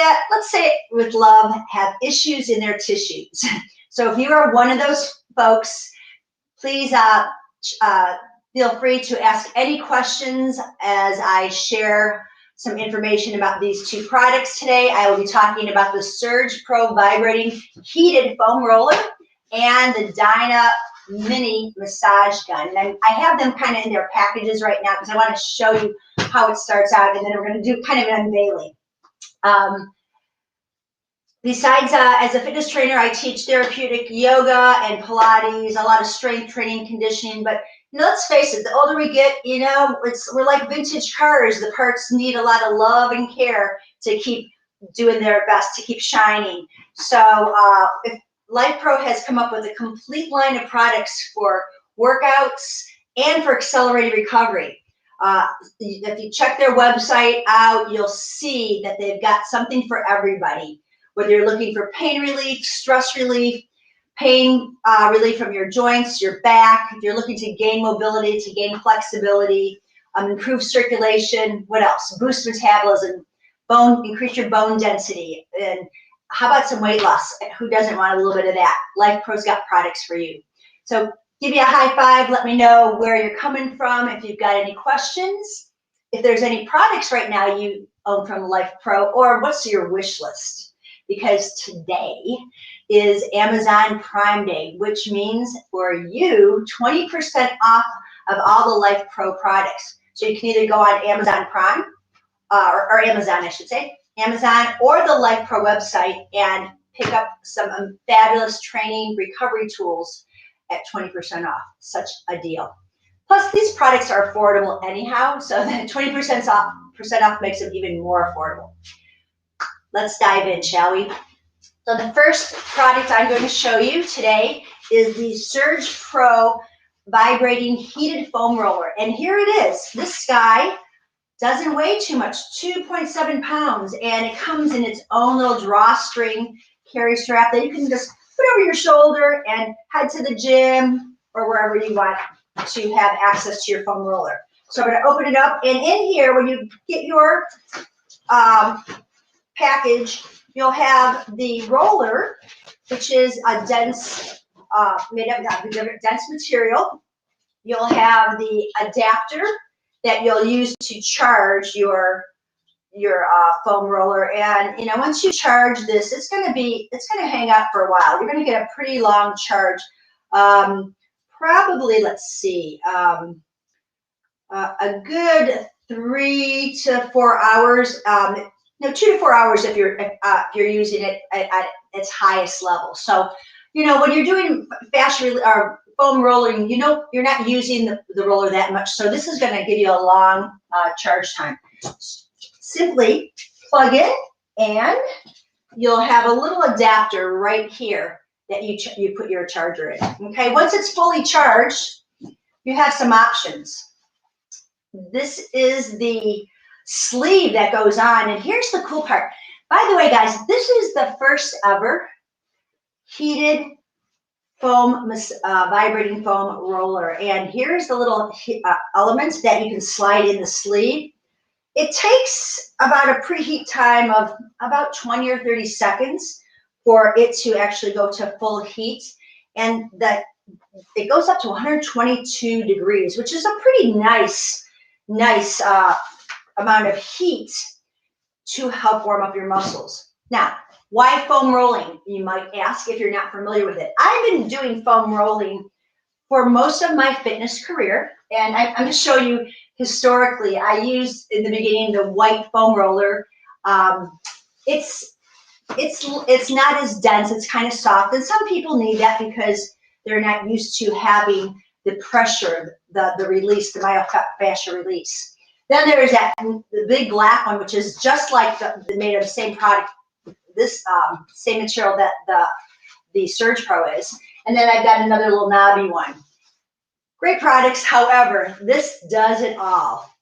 that, let's say it with love, have issues in their tissues. So if you are one of those folks, please feel free to ask any questions as I share some information about these two products today. I will be talking about the Surge Pro Vibrating Heated Foam Roller and the Dyna Mini Massage Gun. And I have them kind of in their packages right now because I want to show you how it starts out, and then we're going to do kind of an unveiling. Besides, as a fitness trainer, I teach therapeutic yoga and Pilates, a lot of strength training, conditioning. But let's face it, the older we get, we're like vintage cars. The parts need a lot of love and care to keep doing their best, to keep shining. So if Life Pro has come up with a complete line of products for workouts and for accelerated recovery. If you check their website out, you'll see that they've got something for everybody. Whether you're looking for pain relief, stress relief, pain relief from your joints, your back, if you're looking to gain mobility, to gain flexibility, improve circulation, what else? Boost metabolism, increase your bone density, and how about some weight loss? Who doesn't want a little bit of that? Life Pro's got products for you. So give you a high five, let me know where you're coming from, if you've got any questions, if there's any products right now you own from Life Pro, or what's your wish list? Because today is Amazon Prime Day, which means for you, 20% off of all the Life Pro products. So you can either go on Amazon Prime, or Amazon, I should say, Amazon or the Life Pro website and pick up some fabulous training recovery tools at 20% off. Such a deal. Plus, these products are affordable anyhow, so that 20% off makes them even more affordable. Let's dive in, shall we? So the first product I'm going to show you today is the Surge Pro Vibrating Heated Foam Roller. And here it is. This guy doesn't weigh too much, 2.7 pounds, and it comes in its own little drawstring carry strap that you can just put over your shoulder and head to the gym or wherever you want to have access to your foam roller. So I'm going to open it up, and in here, when you get your package, you'll have the roller, which is a dense, made of dense material. You'll have the adapter that you'll use to charge your foam roller, and once you charge this, it's going to hang out for a while. You're going to get a pretty long charge, probably, let's see, a good 3 to 4 hours. 2 to 4 hours if you're using it at its highest level. So, when you're doing fascia or foam rolling, you're not using the roller that much. So this is going to give you a long charge time. Simply plug in, and you'll have a little adapter right here that you put your charger in. Okay, once it's fully charged, you have some options. This is the sleeve that goes on, and here's the cool part. By the way, guys, this is the first ever heated foam vibrating foam roller, and here's the little elements that you can slide in the sleeve. It takes about a preheat time of about 20 or 30 seconds for it to actually go to full heat, and that it goes up to 122 degrees, which is a pretty nice amount of heat to help warm up your muscles. Now, why foam rolling, you might ask if you're not familiar with it. I've been doing foam rolling for most of my fitness career, and I'm going to show you historically. I used in the beginning the white foam roller. It's not as dense, it's kind of soft, and some people need that because they're not used to having the pressure, the release, the myofascial release. Then there's the big black one, which is just like made of the same product, this same material that the Surge Pro is. And then I've got another little knobby one. Great products, however, this does it all.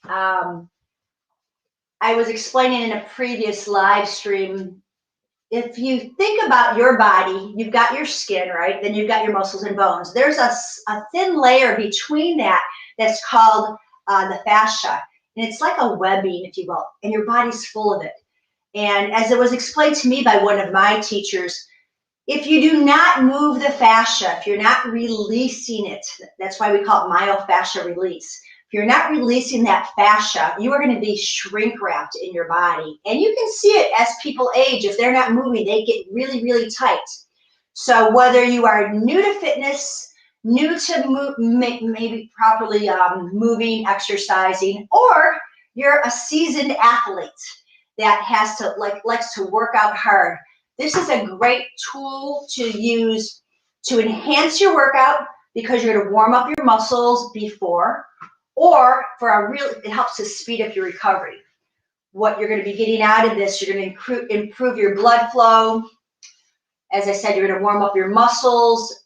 I was explaining in a previous live stream, if you think about your body, you've got your skin, right? Then you've got your muscles and bones. There's a thin layer between that's called the fascia, and it's like a webbing, if you will, and your body's full of it. And as it was explained to me by one of my teachers, if you do not move the fascia, if you're not releasing it, that's why we call it myofascial release. If you're not releasing that fascia, you are going to be shrink wrapped in your body. And you can see it as people age. If they're not moving, they get really, really tight. So whether you are new to fitness, new to maybe properly moving, exercising, or you're a seasoned athlete that has to likes to work out hard, this is a great tool to use to enhance your workout because you're going to warm up your muscles before, or for it helps to speed up your recovery. What you're going to be getting out of this, you're going to improve your blood flow. As I said, you're going to warm up your muscles.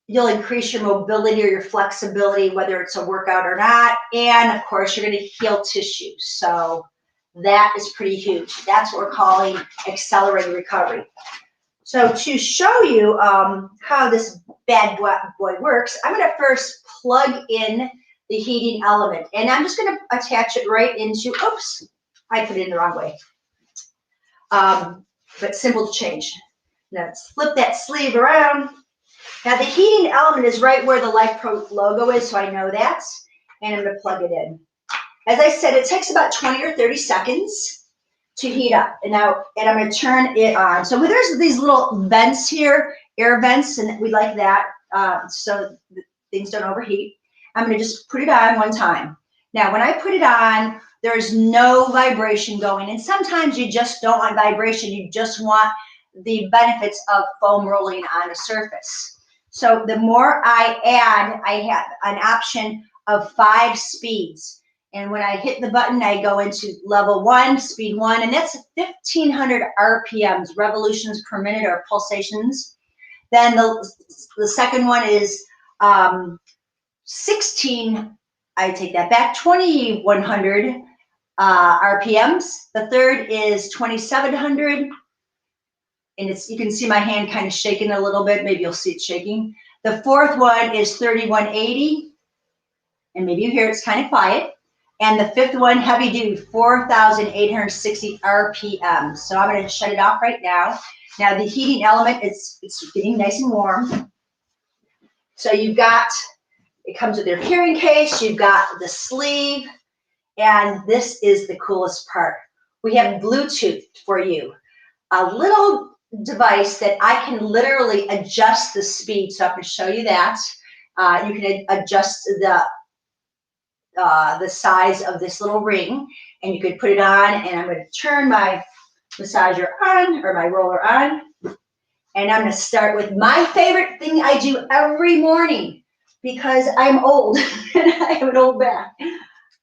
You'll increase your mobility or your flexibility, whether it's a workout or not. And of course, you're going to heal tissue. So that is pretty huge. That's what we're calling accelerated recovery. So to show you how this bad boy works, I'm going to first plug in the heating element. And I'm just going to attach it right into, oops, I put it in the wrong way. But simple to change. Let's flip that sleeve around. Now the heating element is right where the LifePro logo is, so I know that. And I'm going to plug it in. As I said, it takes about 20 or 30 seconds to heat up. And I'm going to turn it on. So there's these little vents here, air vents, and we like that so things don't overheat. I'm going to just put it on one time. Now, when I put it on, there's no vibration going. And sometimes you just don't want vibration. You just want the benefits of foam rolling on a surface. So the more I add, I have an option of 5 speeds. And when I hit the button, I go into level 1, speed 1, and that's 1,500 RPMs, revolutions per minute or pulsations. Then the second one is 2,100 RPMs. The third is 2,700. And you can see my hand kind of shaking a little bit. Maybe you'll see it shaking. The fourth one is 3,180. And maybe you hear it's kind of quiet. And the fifth one, heavy duty, 4,860 RPM. So I'm going to shut it off right now. Now the heating element, it's getting nice and warm. So you've got, it comes with your carrying case, you've got the sleeve, and this is the coolest part. We have Bluetooth for you. A little device that I can literally adjust the speed. So I'm going to show you that. You can adjust the size of this little ring, and you could put it on, and I'm going to turn my massager on, or my roller on, and I'm going to start with my favorite thing I do every morning because I'm old and I have an old back.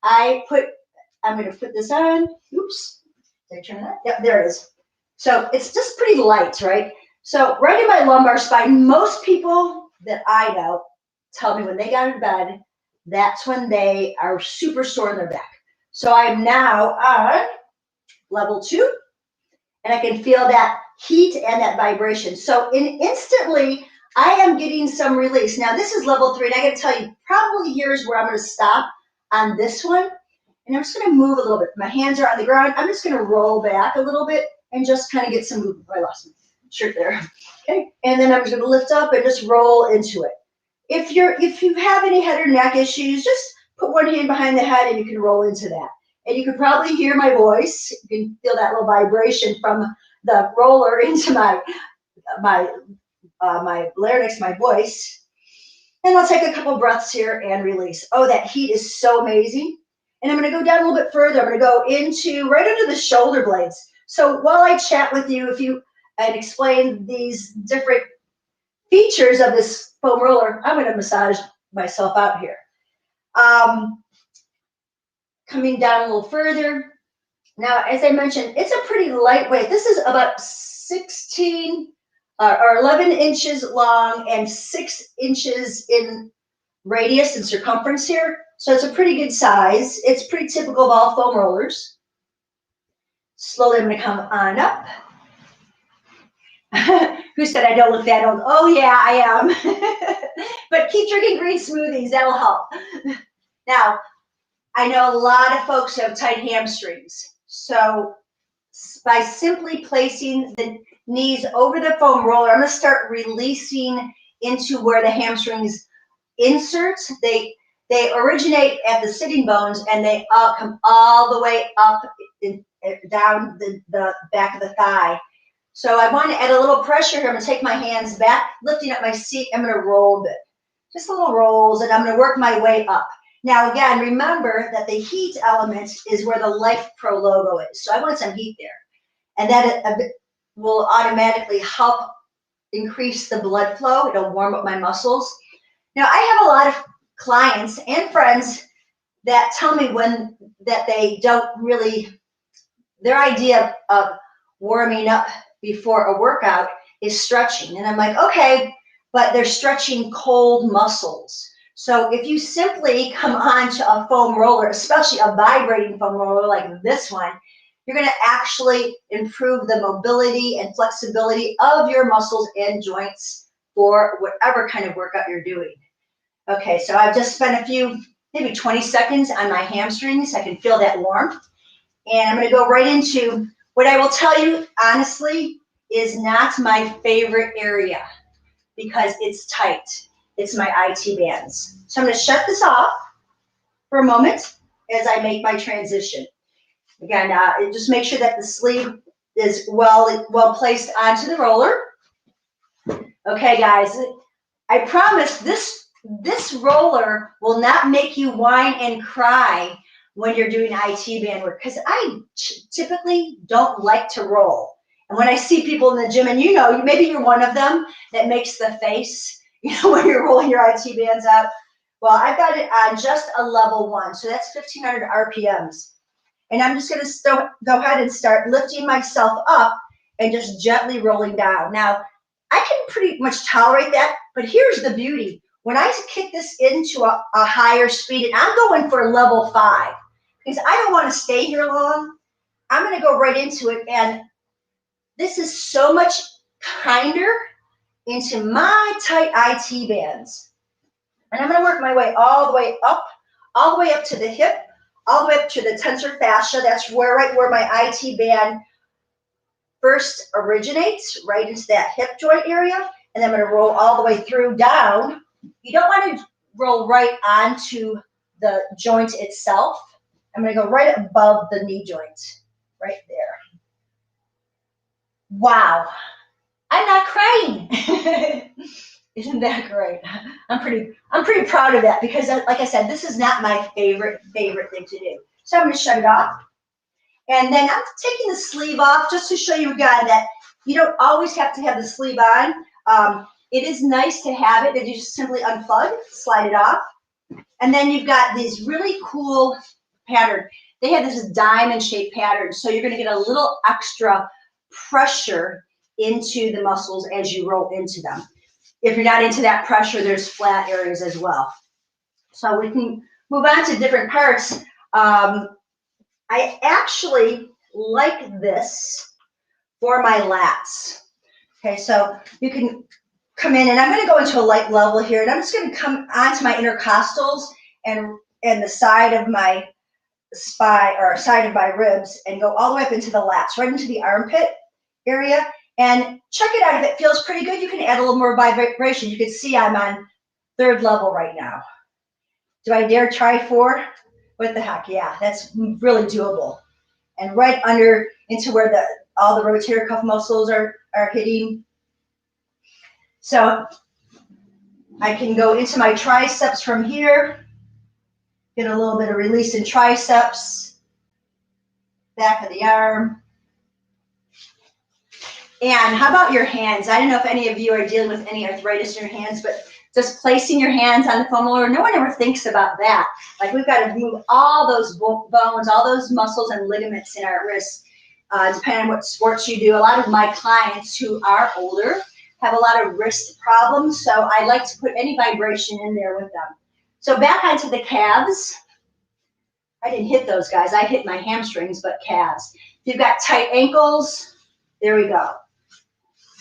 I'm going to put this on. Oops. Did I turn that? Yep, there it is. So it's just pretty light, right? So right in my lumbar spine, most people that I know tell me when they got in bed, that's when they are super sore in their back. So I am now on level 2, and I can feel that heat and that vibration. So instantly, I am getting some release. Now this is level 3, and I got to tell you, probably here's where I'm going to stop on this one. And I'm just going to move a little bit. My hands are on the ground. I'm just going to roll back a little bit and just kind of get some movement. I lost my shirt there. Okay, and then I'm just going to lift up and just roll into it. If you have any head or neck issues, just put one hand behind the head and you can roll into that. And you can probably hear my voice. You can feel that little vibration from the roller into my larynx, my voice. And I'll take a couple breaths here and release. Oh, that heat is so amazing. And I'm going to go down a little bit further. I'm going to go into right under the shoulder blades. So while I chat with you, and explain these different features of this foam roller, I'm going to massage myself out here. Coming down a little further. Now, as I mentioned, it's a pretty lightweight. This is about 16 or 11 inches long and 6 inches in radius and circumference here. So it's a pretty good size. It's pretty typical of all foam rollers. Slowly, I'm going to come on up. Who said I don't look that old? Oh, yeah, I am. But keep drinking green smoothies. That'll help. Now, I know a lot of folks have tight hamstrings. So by simply placing the knees over the foam roller, I'm going to start releasing into where the hamstrings insert. They originate at the sitting bones and they come all the way up down the back of the thigh. So I want to add a little pressure here. I'm going to take my hands back, lifting up my seat. I'm going to roll a bit, just a little rolls, and I'm going to work my way up. Now, again, remember that the heat element is where the Life Pro logo is. So I want some heat there. And that will automatically help increase the blood flow. It'll warm up my muscles. Now, I have a lot of clients and friends that tell me that they don't really, their idea of warming up before a workout is stretching. And I'm like, okay, but they're stretching cold muscles. So if you simply come onto a foam roller, especially a vibrating foam roller like this one, you're going to actually improve the mobility and flexibility of your muscles and joints for whatever kind of workout you're doing. Okay, so I've just spent a few, maybe 20 seconds on my hamstrings. I can feel that warmth. And I'm going to go right into what I will tell you, honestly, is not my favorite area because it's tight. It's my IT bands. So I'm going to shut this off for a moment as I make my transition. Again, just make sure that the sleeve is well placed onto the roller. Okay, guys, I promise this roller will not make you whine and cry when you're doing IT band work, because I typically don't like to roll. And when I see people in the gym, and you know, maybe you're one of them that makes the face, you know, when you're rolling your IT bands out. Well, I've got it on just a level 1, so that's 1,500 RPMs. And I'm just going to go ahead and start lifting myself up and just gently rolling down. Now, I can pretty much tolerate that, but here's the beauty. When I kick this into a higher speed, and I'm going for level 5, because I don't want to stay here long, I'm going to go right into it. And this is so much kinder into my tight IT bands. And I'm going to work my way all the way up to the hip, all the way up to the tensor fascia. That's right where my IT band first originates, right into that hip joint area. And then I'm going to roll all the way through down. You don't want to roll right onto the joint itself. I'm going to go right above the knee joint, right there. Wow, I'm not crying. Isn't that great? I'm pretty proud of that because, like I said, this is not my favorite thing to do. So I'm going to shut it off. And then I'm taking the sleeve off just to show you again that you don't always have to have the sleeve on. It is nice to have it, that you just simply unplug, slide it off. And then you've got these really cool pattern. They have this diamond-shaped pattern, so you're going to get a little extra pressure into the muscles as you roll into them. If you're not into that pressure, there's flat areas as well. So we can move on to different parts. I actually like this for my lats. Okay, so you can come in, and I'm going to go into a light level here, and I'm just going to come onto my intercostals and the side of my spine, or side of my ribs, and go all the way up into the lats, right into the armpit area. And check it out. If it feels pretty good, you can add a little more vibration. You can see I'm on 3rd level right now. Do I dare try 4? What the heck? Yeah, that's really doable. And right under into where all the rotator cuff muscles are hitting. So I can go into my triceps from here, get a little bit of release in triceps, back of the arm. And how about your hands? I don't know if any of you are dealing with any arthritis in your hands, but just placing your hands on the foam roller, no one ever thinks about that. Like, we've got to move all those bones, all those muscles and ligaments in our wrists, depending on what sports you do. A lot of my clients who are older have a lot of wrist problems, so I like to put any vibration in there with them. So back onto the calves. I didn't hit those guys. I hit my hamstrings, but calves. If you've got tight ankles, there we go.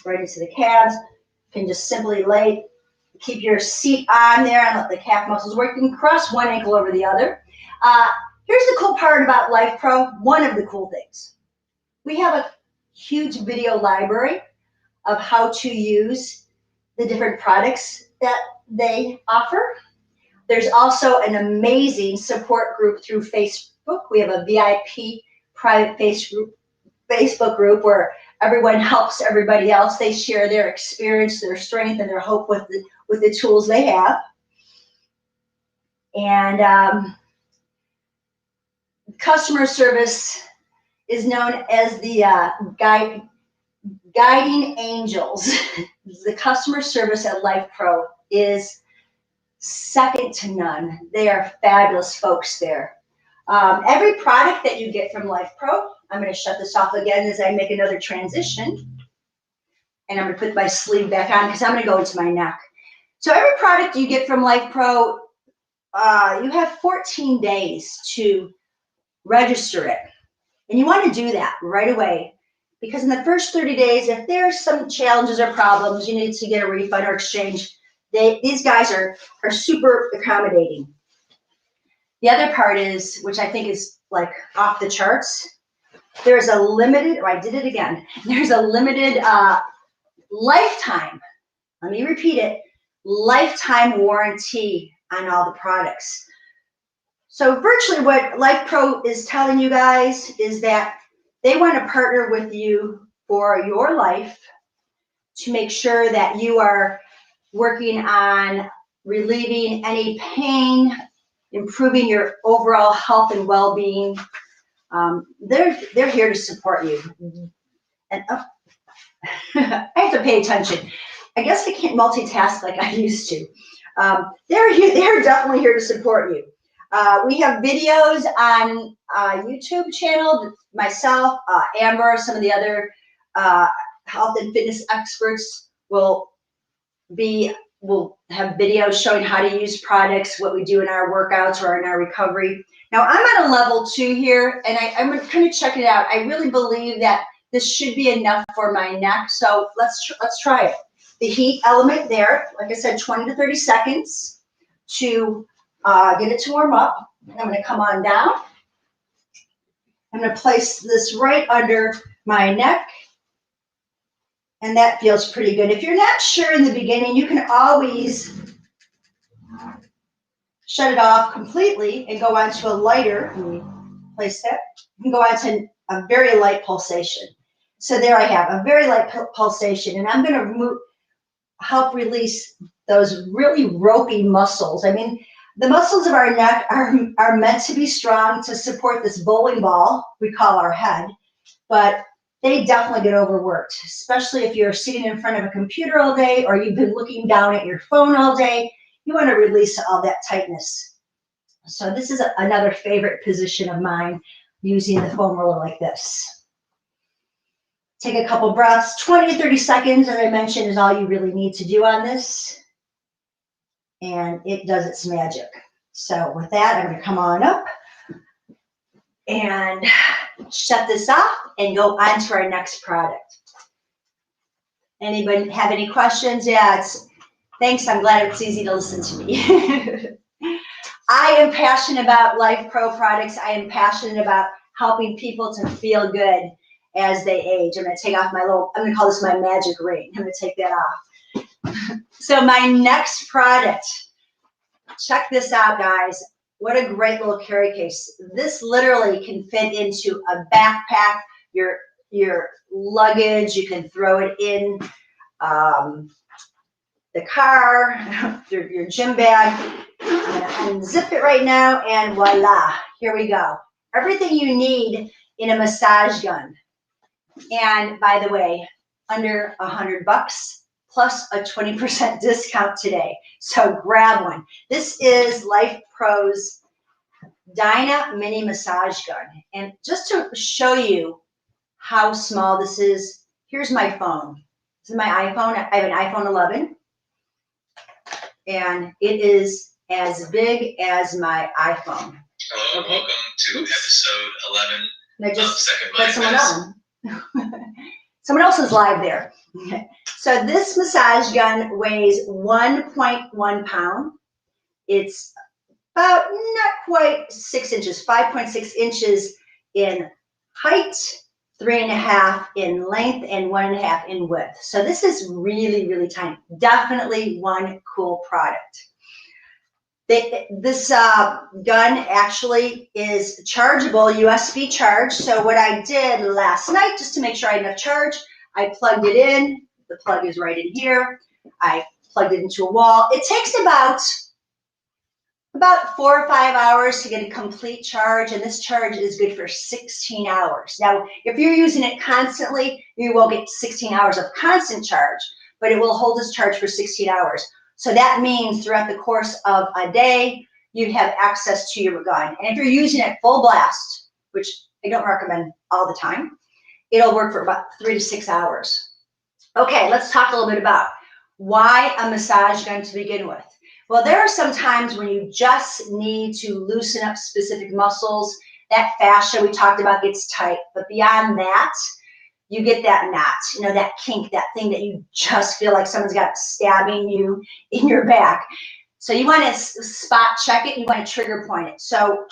Right into the calves. You can just simply keep your seat on there and let the calf muscles work. You can cross one ankle over the other. Here's the cool part about Life Pro, one of the cool things. We have a huge video library of how to use the different products that they offer. There's also an amazing support group through Facebook. We have a VIP private Facebook group where everyone helps everybody else. They share their experience, their strength, and their hope with the tools they have. And customer service is known as the guiding angels. The customer service at Life Pro is second to none. They are fabulous folks there. Every product that you get from Life Pro, I'm going to shut this off again as I make another transition. And I'm going to put my sleeve back on because I'm going to go into my neck. So every product you get from Life Pro, you have 14 days to register it. And you want to do that right away, because in the first 30 days, if there's some challenges or problems, you need to get a refund or exchange, these guys are super accommodating. The other part is, which I think is like off the charts, there's a limited, I did it again, there's a limited lifetime, let me repeat it, lifetime warranty on all the products. So virtually what Life Pro is telling you guys is that they want to partner with you for your life to make sure that you are working on relieving any pain, improving your overall health and well-being. They're here to support you. And I have to pay attention. I guess I can't multitask like I used to. They're definitely here to support you. We have videos on YouTube channel. Myself, Amber, some of the other health and fitness experts will have videos showing how to use products, what we do in our workouts or in our recovery. Now I'm at a level 2 here, and I'm kind of check it out. I really believe that this should be enough for my neck. So let's try it. The heat element there, like I said, 20 to 30 seconds to get it to warm up. I'm going to come on down. I'm going to place this right under my neck. And that feels pretty good. If you're not sure in the beginning, you can always shut it off completely and go on to a lighter. Let me place that. You can go on to a very light pulsation. So there I have a very light pulsation. And I'm going to help release those really ropey muscles. I mean, the muscles of our neck are meant to be strong to support this bowling ball we call our head, but they definitely get overworked, especially if you're sitting in front of a computer all day or you've been looking down at your phone all day. You want to release all that tightness. So this is another favorite position of mine, using the foam roller like this. Take a couple breaths. 20 to 30 seconds, as I mentioned, is all you really need to do on this. And it does its magic. So with that, I'm going to come on up and shut this off and go on to our next product. Anybody have any questions? Yeah, thanks. I'm glad it's easy to listen to me. I am passionate about Life Pro products. I am passionate about helping people to feel good as they age. I'm going to take off I'm going to call this my magic ring. I'm going to take that off. So my next product, check this out, guys. What a great little carry case. This literally can fit into a backpack, your luggage. You can throw it in the car, your gym bag. I'm going to unzip it right now, and voila, here we go. Everything you need in a massage gun. And by the way, under $100 plus a 20% discount today. So grab one. This is Life Pro's Dyna mini massage gun. And just to show you how small this is, here's my phone. This is my iPhone. I have an iPhone 11. And it is as big as my iPhone. Hello, okay. Welcome to episode 11 I just of Second Mind someone on. Someone else is live there. Okay. So this massage gun weighs 1.1 pound. It's about not quite 6 inches, 5.6 inches in height, 3.5 in length and 1.5 in width. So this is really, really tiny. Definitely one cool product. This gun actually is chargeable, USB charge. So what I did last night, just to make sure I had enough charge, I plugged it in. The plug is right in here. I plugged it into a wall. It takes about 4 or 5 hours to get a complete charge, and this charge is good for 16 hours. Now, if you're using it constantly, you won't get 16 hours of constant charge, but it will hold its charge for 16 hours. So that means throughout the course of a day, you have access to your gun. And if you're using it full blast, which I don't recommend all the time, it'll work for about 3 to 6 hours. Okay, let's talk a little bit about why a massage gun to begin with. Well, there are some times when you just need to loosen up specific muscles. That fascia we talked about gets tight, but beyond that, you get that knot, that kink, that thing that you just feel like someone's got stabbing you in your back. So you want to spot check it, you want to trigger point it. So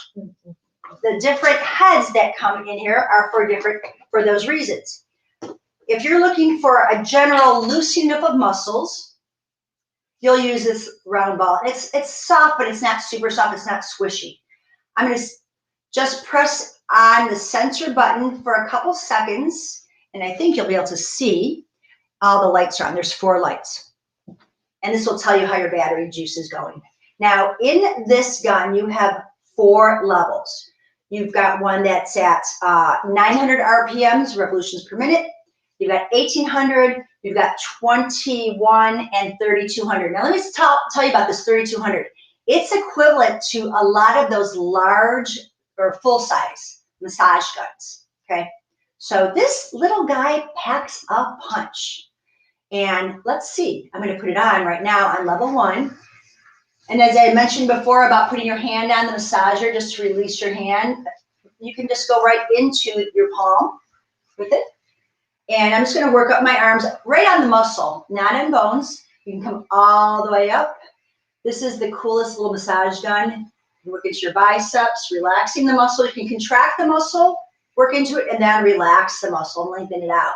the different heads that come in here are for those reasons. If you're looking for a general loosening up of muscles, you'll use this round ball. It's soft, but it's not super soft, it's not squishy. I'm going to just press on the center button for a couple seconds, and I think you'll be able to see all the lights are on. There's 4 lights. And this will tell you how your battery juice is going. Now, in this gun, you have 4 levels. You've got one that's at 900 RPMs, revolutions per minute. You've got 1800, you've got 21, and 3200. Now, let me tell you about this 3200. It's equivalent to a lot of those large or full-size massage guns, okay? So this little guy packs a punch. And let's see, I'm going to put it on right now on level 1. And as I mentioned before about putting your hand on the massager just to release your hand, you can just go right into your palm with it. And I'm just going to work up my arms right on the muscle, not on bones. You can come all the way up. This is the coolest little massage gun. You can work into your biceps, relaxing the muscle. You can contract the muscle, work into it, and then relax the muscle and lengthen it out.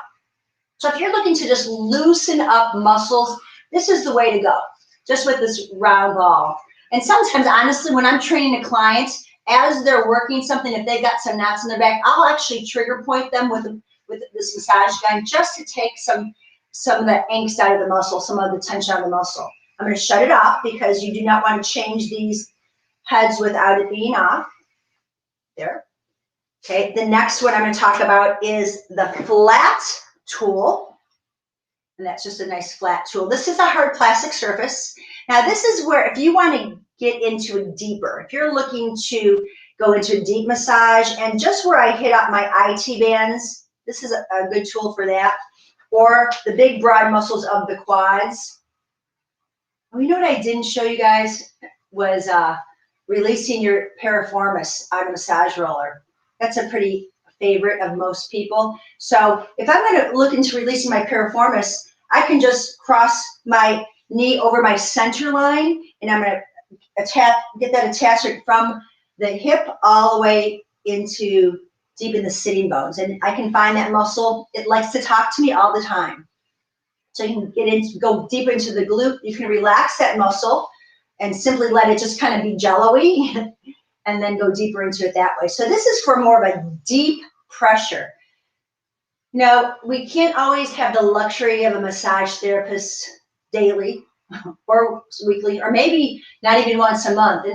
So if you're looking to just loosen up muscles, this is the way to go, just with this round ball. And sometimes, honestly, when I'm training a client, as they're working something, if they've got some knots in their back, I'll actually trigger point them with this massage gun just to take some of the angst out of the muscle, some of the tension on the muscle. I'm going to shut it off because you do not want to change these heads without it being off. There. Okay, the next one I'm going to talk about is the flat tool. And that's just a nice flat tool. This is a hard plastic surface. Now this is where, if you want to get into it deeper, if you're looking to go into a deep massage, and just where I hit up my IT bands, this is a good tool for that. Or the big broad muscles of the quads. Oh, you know what I didn't show you guys was releasing your piriformis on a massage roller. That's a pretty favorite of most people. So if I'm going to look into releasing my piriformis, I can just cross my knee over my center line, and I'm going to get that attachment from the hip all the way into deep in the sitting bones. And I can find that muscle. It likes to talk to me all the time. So you can go deep into the glute. You can relax that muscle and simply let it just kind of be jello-y and then go deeper into it that way. So this is for more of a deep pressure. Now, we can't always have the luxury of a massage therapist daily or weekly, or maybe not even once a month.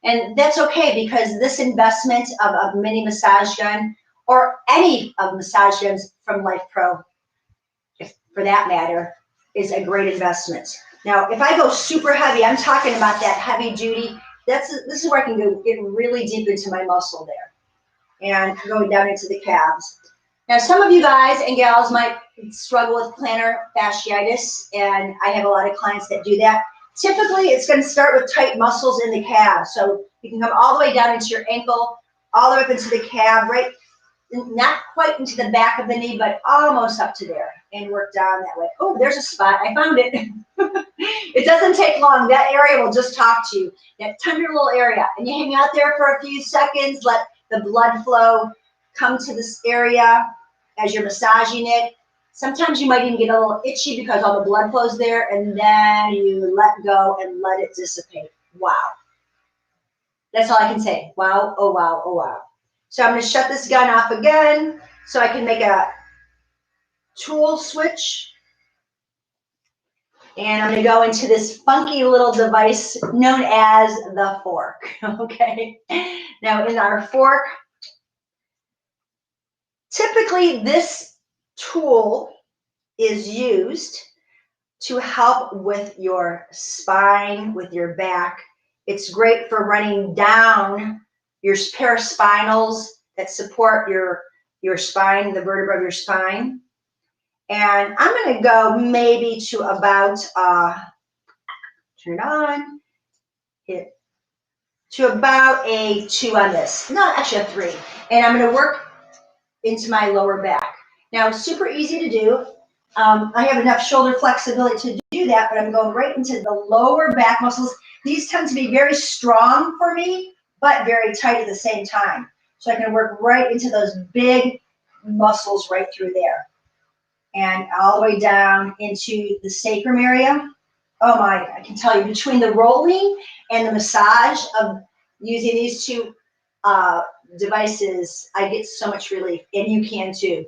And that's okay, because this investment of a mini massage gun, or any of massage guns from Life Pro, for that matter, is a great investment. Now, if I go super heavy, I'm talking about that heavy duty. This is where I can get really deep into my muscle there, and going down into the calves. Now, some of you guys and gals might struggle with plantar fasciitis, and I have a lot of clients that do that. Typically, it's going to start with tight muscles in the calves. So you can come all the way down into your ankle, all the way up into the calf, right? Not quite into the back of the knee, but almost up to there, and work down that way. Oh, there's a spot. I found it. It doesn't take long. That area will just talk to you. That tender little area. And you hang out there for a few seconds, let the blood flow come to this area, as you're massaging it. Sometimes you might even get a little itchy because all the blood flows there, and then you let go and let it dissipate. Wow. That's all I can say. Wow, oh wow, oh wow. So I'm going to shut this gun off again so I can make a tool switch. And I'm going to go into this funky little device known as the fork. Okay. Now in our fork, typically this tool is used to help with your spine, with your back. It's great for running down your paraspinals that support your spine, the vertebra of your spine. And I'm going to go maybe to about, turn it on, hit, to about a 2 on this. No, actually a 3. And I'm going to work into my lower back. Now, it's super easy to do. I have enough shoulder flexibility to do that, but I'm going right into the lower back muscles. These tend to be very strong for me, but very tight at the same time. So I can work right into those big muscles right through there. And all the way down into the sacrum area. Oh my, I can tell you, between the rolling and the massage of using these two devices, I get so much relief, and you can too.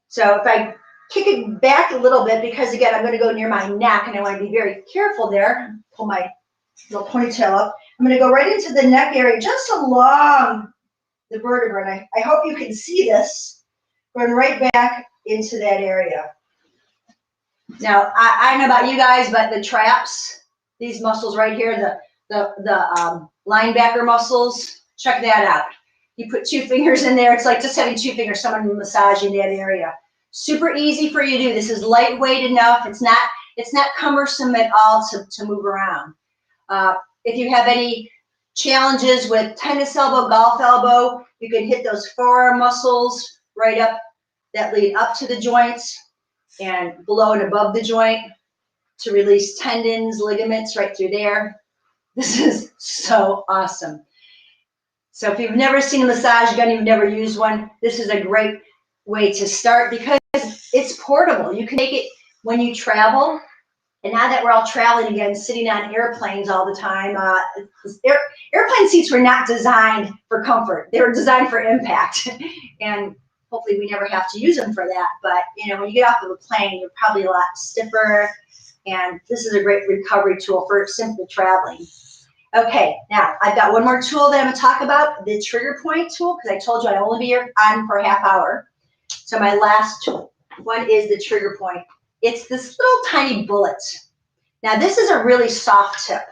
So if I kick it back a little bit, because again, I'm going to go near my neck, and I want to be very careful there. Pull my little ponytail up. I'm going to go right into the neck area, just along the vertebra. And I hope you can see this. Going right back into that area. Now, I don't know about you guys, but the traps, these muscles right here, the linebacker muscles, check that out. You put 2 fingers in there. It's like just having 2 fingers, someone massaging that area. Super easy for you to do. This is lightweight enough. It's not cumbersome at all to move around. If you have any challenges with tennis elbow, golf elbow, you can hit those forearm muscles right up that lead up to the joints and below and above the joint to release tendons, ligaments right through there. This is so awesome. So if you've never seen a massage gun, you've never used one, this is a great way to start because it's portable. You can take it when you travel. And now that we're all traveling again, sitting on airplanes all the time, airplane seats were not designed for comfort. They were designed for impact. And hopefully we never have to use them for that. But you know, when you get off of a plane, you're probably a lot stiffer. And this is a great recovery tool for simple traveling. Okay, now I've got one more tool that I'm going to talk about, the trigger point tool, because I told you I'd only be on for a half hour. So my last tool, one is the trigger point. It's this little tiny bullet. Now this is a really soft tip.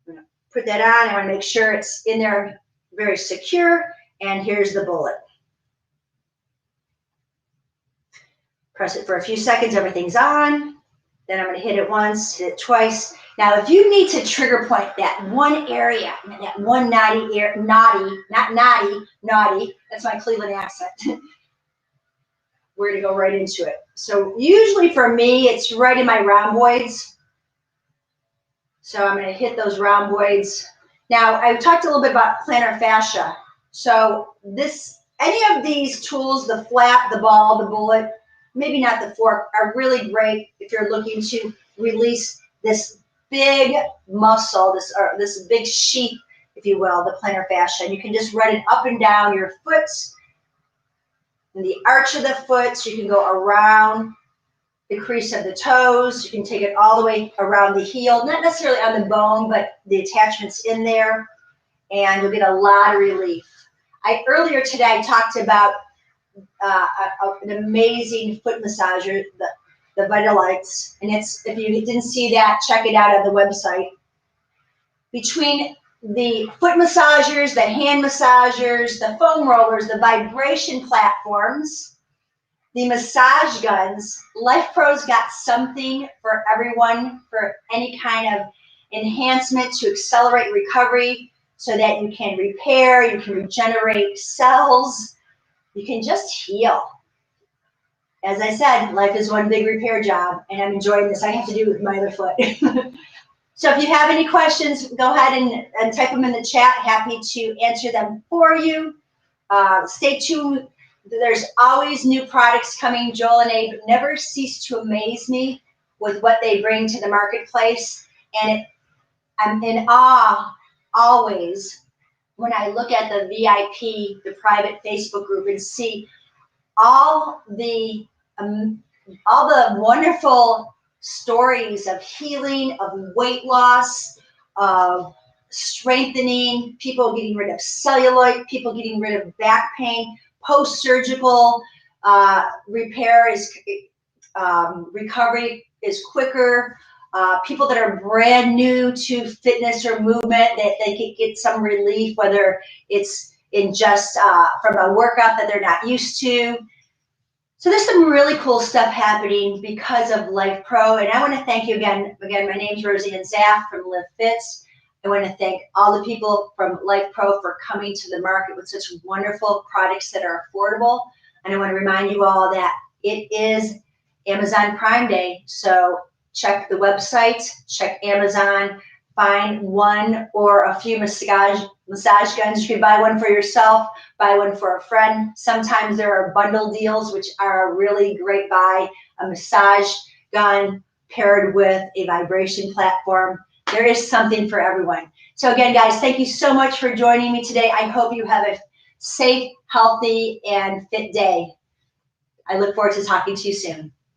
I'm going to put that on. I want to make sure it's in there very secure. And here's the bullet. Press it for a few seconds, everything's on. Then I'm going to hit it once, hit it twice. Now, if you need to trigger point that one area, that one naughty, that's my Cleveland accent. We're going to go right into it. So usually for me, it's right in my rhomboids. So I'm going to hit those rhomboids. Now, I talked a little bit about plantar fascia. So any of these tools, the flat, the ball, the bullet, maybe not the fork, are really great if you're looking to release this big muscle, this big sheath, if you will, the plantar fascia. And you can just run it up and down your foot, and the arch of the foot. So you can go around the crease of the toes. You can take it all the way around the heel, not necessarily on the bone, but the attachment's in there, and you'll get a lot of relief. Earlier today, I talked about an amazing foot massager, the Vitalites, and if you didn't see that, check it out on the website. Between the foot massagers, the hand massagers, the foam rollers, the vibration platforms, the massage guns, Life Pro's got something for everyone, for any kind of enhancement to accelerate recovery so that you can repair, you can regenerate cells, you can just heal. As I said, life is one big repair job, and I'm enjoying this. I have to do it with my other foot. So if you have any questions, go ahead and type them in the chat. Happy to answer them for you. Stay tuned there's always new products coming. Joel and Abe never cease to amaze me with what they bring to the marketplace. And I'm in awe always when I look at the VIP, the private Facebook group, and see all the wonderful stories of healing, of weight loss, of strengthening, people getting rid of cellulite, people getting rid of back pain, post-surgical repair is recovery is quicker. People that are brand new to fitness or movement, that they can get some relief, whether it's in just from a workout that they're not used to. So there's some really cool stuff happening because of Life Pro, and I want to thank you again. Again, my name's Roseann June from Live Fits. I want to thank all the people from Life Pro for coming to the market with such wonderful products that are affordable. And I want to remind you all that it is Amazon Prime Day, so check the website, check Amazon, find one or a few massage guns. You can buy one for yourself, buy one for a friend. Sometimes there are bundle deals, which are a really great buy. A massage gun paired with a vibration platform. There is something for everyone. So again, guys, thank you so much for joining me today. I hope you have a safe, healthy, and fit day. I look forward to talking to you soon.